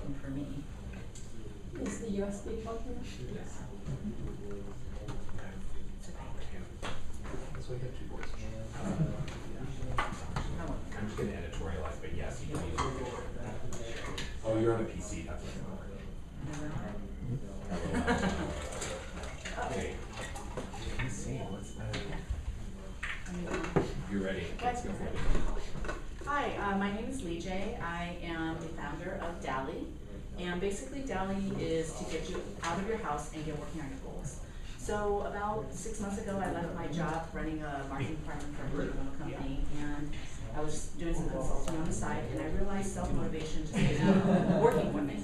working for me. Is the USB plug here? Yes. So we have two boards. I'm just gonna editorialize, but yes, you can use it. Oh, you're on a PC, that's what Okay. Let's see, what's that? You're ready. Let's go for it. Hi, my name is Lee J. I am the founder of DALI. And basically DALI is to get you out of your house and get working on your goals. So about 6 months ago, I left my job running a marketing department for a rental company, and I was doing some consulting on the side, and I realized self-motivation just isn't working for me.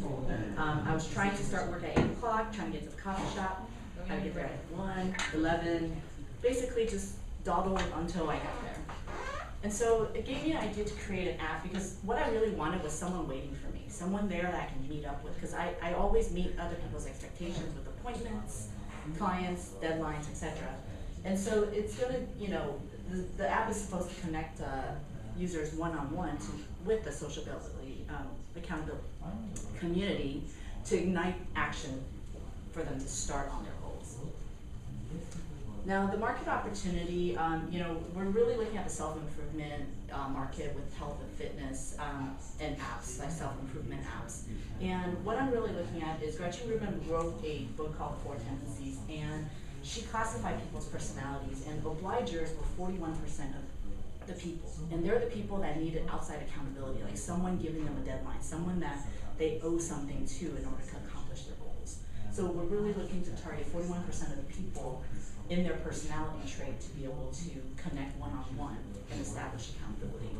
I was trying to start work at 8 o'clock, trying to get to the coffee shop. I would get there at 1, 11, basically just dawdled until I got there. And so it gave me an idea to create an app, because what I really wanted was someone waiting for me, someone there that I can meet up with, because I always meet other people's expectations with appointments, clients, deadlines, etc. And so it's going to, you know, the app is supposed to connect users one-on-one with the sociability, accountability community to ignite action for them to start on their goals. Now, the market opportunity, you know, we're really looking at the self-improvement market with health and fitness and apps, like self-improvement apps. And what I'm really looking at is Gretchen Rubin wrote a book called 4 Tendencies, and she classified people's personalities, and obligers were 41% of the people. And they're the people that needed outside accountability, like someone giving them a deadline, someone that they owe something to in order to accomplish their goals. So we're really looking to target 41% of the people in their personality trait to be able to connect one-on-one and establish accountability.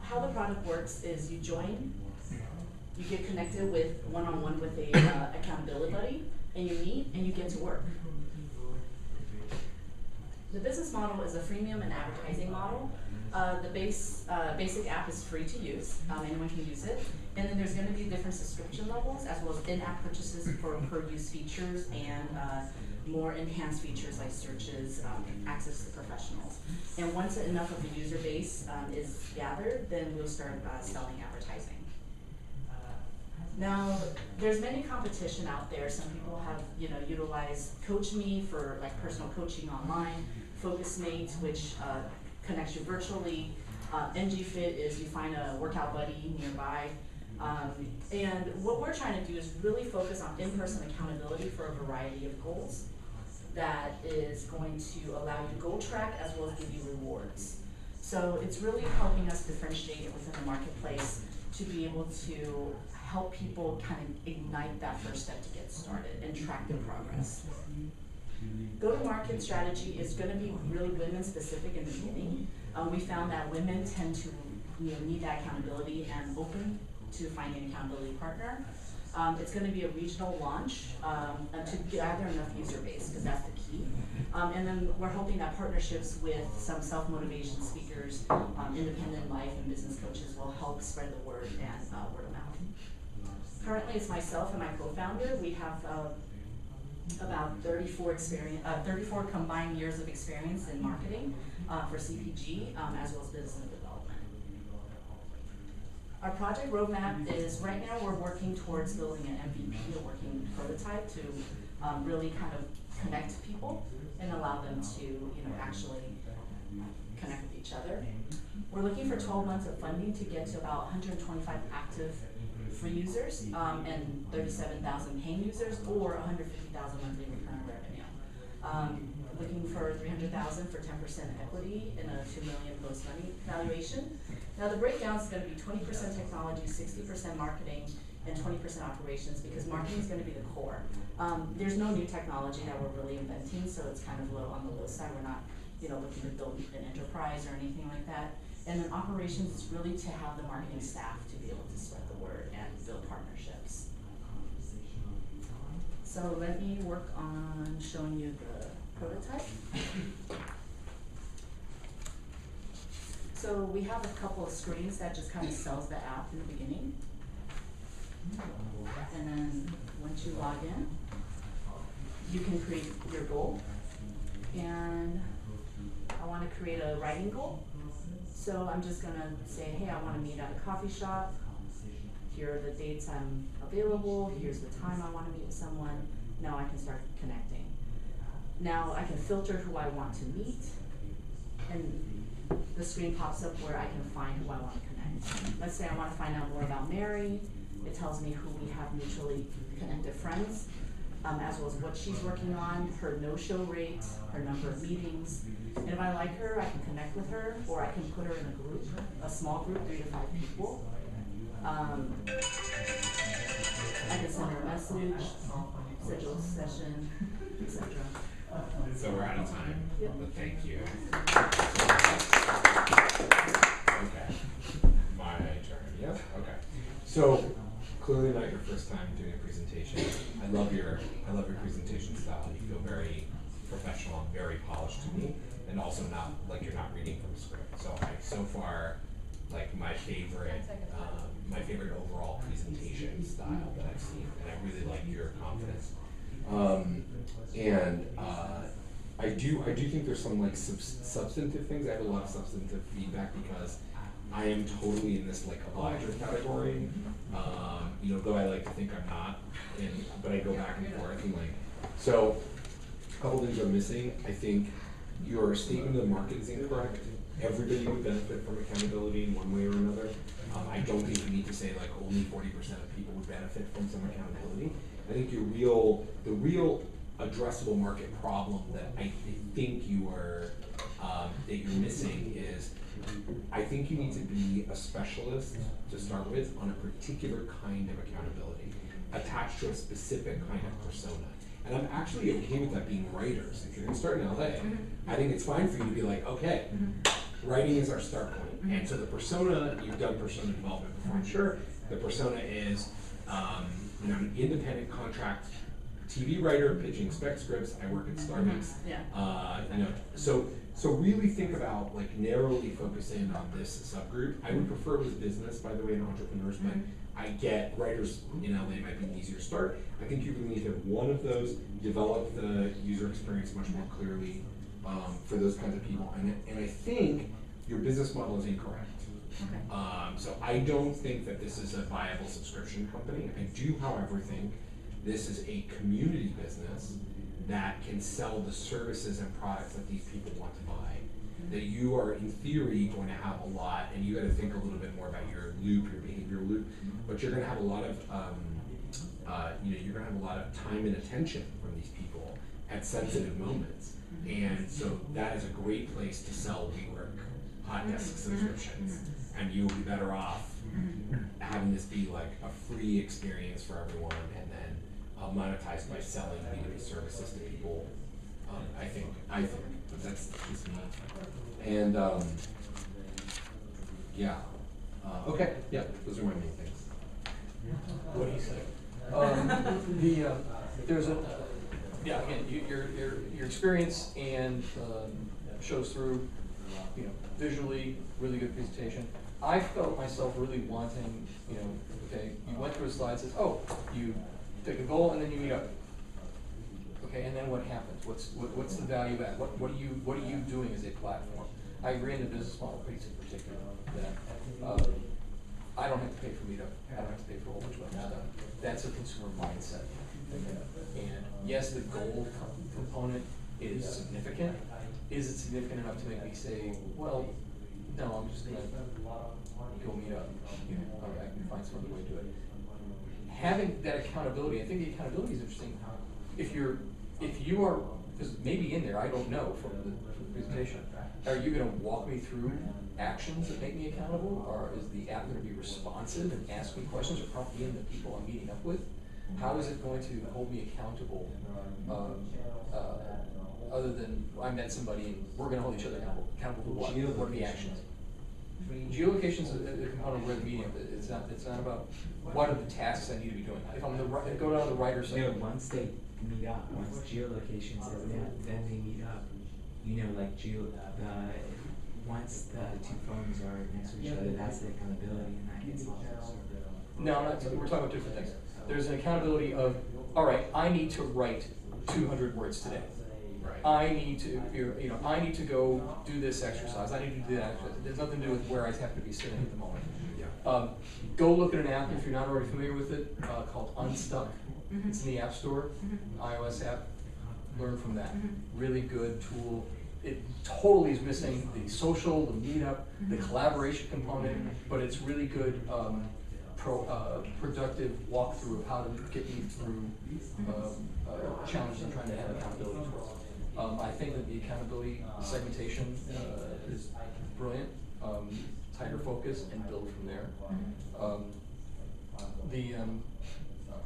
How the product works is you join, you get connected with one-on-one with a accountability buddy, and you meet and you get to work. The business model is a freemium and advertising model. The basic app is free to use, anyone can use it. And then there's going to be different subscription levels, as well as in-app purchases for per-use features and more enhanced features like searches, access to professionals. And once enough of the user base is gathered, then we'll start selling advertising. Now, there's many competition out there. Some people have, you know, utilized Coach Me for like personal coaching online, Focus Mate, which connects you virtually. NG Fit is you find a workout buddy nearby. And what we're trying to do is really focus on in-person accountability for a variety of goals that is going to allow you to goal track as well as give you rewards. So it's really helping us differentiate it within the marketplace to be able to help people kind of ignite that first step to get started and track their progress. Go-to-market strategy is going to be really women-specific in the beginning. We found that women tend to need that accountability and open to finding an accountability partner. It's going to be a regional launch to gather enough user base, because that's the key. And then we're hoping that partnerships with some self-motivation speakers, independent life and business coaches will help spread the word and word of mouth. Currently, it's myself and my co-founder. We have about 34 combined years of experience in marketing for CPG, as well as business development. Our project roadmap is, right now we're working towards building an MVP, a working prototype, to really kind of connect people and allow them to, you know, actually connect with each other. We're looking for 12 months of funding to get to about 125 active free users and 37,000 paying users, or 150,000 monthly recurring revenue. Looking for 300,000 for 10% equity in a $2 million post-money valuation. Now the breakdown is going to be 20% technology, 60% marketing, and 20% operations, because marketing is going to be the core. There's no new technology that we're really inventing, so it's kind of low on the low side. We're not, you know, looking to build an enterprise or anything like that. And then operations is really to have the marketing staff to be able to spread the word and build partnerships. So let me work on showing you the prototype. So we have a couple of screens that just kind of sells the app in the beginning. And then once you log in, you can create your goal. And I want to create a writing goal. So I'm just going to say, hey, I want to meet at a coffee shop here are the dates I'm available, here's the time I wanna meet with someone, now I can start connecting. Now I can filter who I want to meet, and the screen pops up where I can find who I wanna connect. Let's say I wanna find out more about Mary, it tells me who we have mutually connected friends, as well as what she's working on, her no-show rate, her number of meetings. And if I like her, I can connect with her, or I can put her in a group, a small group, 3 to 5 people. I can send her a message, schedule a session, etc. So we're out of time, Yep. but thank you. Okay, my turn, yep, okay. So, clearly not your first time doing a presentation. I love your presentation style. You feel very professional and very polished to me, and also not like you're not reading from a script. So far, like my favorite overall presentation style that I've seen, and I really like your confidence. I do think there's some like substantive things. I have a lot of substantive feedback because I am totally in this like obliger category. Though I like to think I'm not, but I go back and forth and like, so a couple things are missing. I think your statement of the market is incorrect. Everybody would benefit from accountability in one way or another. I don't think you need to say like only 40% of people would benefit from some accountability. I think the real addressable market problem that I think you're missing is, I think you need to be a specialist to start with on a particular kind of accountability, attached to a specific kind of persona. And I'm actually okay with that being writers. If you're gonna start in LA, I think it's fine for you to be like, okay, writing is our start point. And so the persona, you've done persona development before, I'm sure. The persona is an independent contract TV writer pitching spec scripts. I work at Starbucks. So really think about like narrowly focus in on this subgroup. I would prefer it was business, by the way, and entrepreneurs, but I get writers in LA might be an easier start. I think you really need to have one of those, develop the user experience much more clearly for those kinds of people. And I think your business model is incorrect. Okay. So I don't think that this is a viable subscription company. I do, however, think this is a community business that can sell the services and products that these people want to buy. That you are, in theory, going to have a lot, and you got to think a little bit more about your loop, your behavioral loop. But you're going to have a lot of, you're going to have a lot of time and attention from these people at sensitive moments. And so that is a great place to sell WeWork hot desk subscriptions, and you will be better off having this be like a free experience for everyone, and then monetized by selling B2B services to people. I think, but that's just me. And okay, yeah, those are my main things. What do you say? Again, your experience and shows through, visually, really good presentation. I felt myself really wanting, okay, you went through a slide, says, oh, you take a goal and then you meet up. Okay, and then what happens? What's the value add? What are you doing as a platform? I agree in the business model piece in particular that I don't have to pay for meetup. I don't have to pay for a whole bunch of other stuff. That's a consumer mindset. And yes, the goal component is significant. Is it significant enough to make me say, well, no, I'm just gonna go meet up. I can find some other way to do it. Having that accountability, I think the accountability is interesting. If you are, because maybe in there, I don't know from the presentation, are you going to walk me through actions that make me accountable, or is the app going to be responsive and ask me questions or prompt me in the people I'm meeting up with? How is it going to hold me accountable, other than I met somebody and we're going to hold each other accountable for what? What are the actions? Geolocation is a component of where the medium. It's not about what are the tasks I need to be doing. If I'm go down the writer side. Once they meet up, once geolocation says that, then they meet up. Once the two phones are next to each other, that's the accountability, and that gets lost. No, we're talking about different things. There's an accountability of, all right, I need to write 200 words today. Right. I need to, I need to go do this exercise, I need to do that exercise. There's nothing to do with where I have to be sitting at the moment. Go look at an app if you're not already familiar with it, called Unstuck. It's in the App Store, iOS app. Learn from that. Really good tool. It totally is missing the social, the meetup, the collaboration component, but it's really good productive walkthrough of how to get you through challenges and trying to have accountability towards. I think that the accountability segmentation is brilliant. Tighter focus and build from there.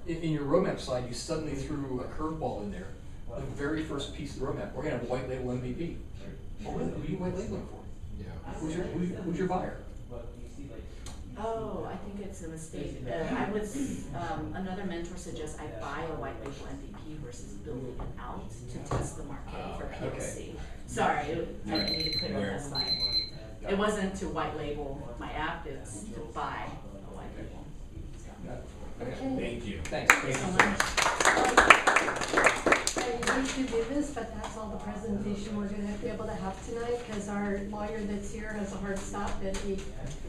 In your roadmap slide, you suddenly threw a curveball in there. The very first piece of the roadmap, we're gonna have a white label MVP. Oh really? Who are you white labeling for? Yeah. Who's your buyer? Oh, I think it's a mistake. I would, another mentor suggests I buy a white label MVP versus building it out to test the market for POC. Sorry, I need to clear up that slide. It wasn't to white label my app, it's to buy a white label. Thank you. Thanks. Thanks so much. I hate to do this, but that's all the presentation we're gonna be able to have tonight, because our lawyer that's here has a hard stop at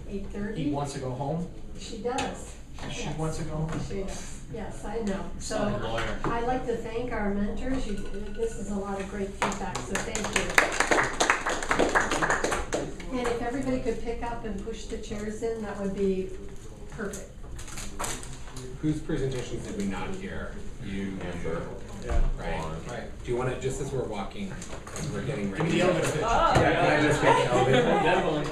8:30. He wants to go home? She does. She Yes. wants to go home? She does. Yes, I know. So Son and lawyer. I'd like to thank our mentors. This is a lot of great feedback, so thank you. And if everybody could pick up and push the chairs in, that would be perfect. Whose presentations did we not hear? You, Amber. Yeah. Right. Do you want to, just as we're walking, as we're getting ready? Give me the elevator pitch. Yeah, can I just get the elevator? Definitely.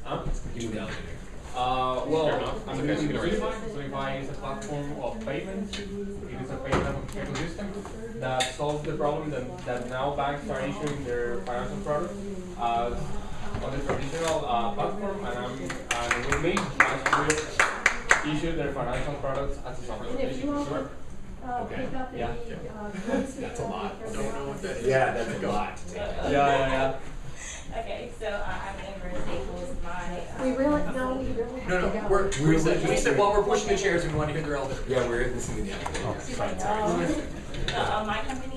Huh? Give me the elevator. Well, I'm using LAFI, so LAFI is a platform of payments. It is a payment ecosystem that solves the problem that now banks are issuing their financial products as on the traditional platform, and with me, banks will issue their financial products as a software And if you application. want pick up any Yeah. notes, That's a lot. don't know what that is. Yeah, that's a lot. Yeah. Okay, so I'm Amber Staples. We really have to go. We said while we're pushing the chairs, we want to hear their elevator. Yeah, we're listening to the elevator. My company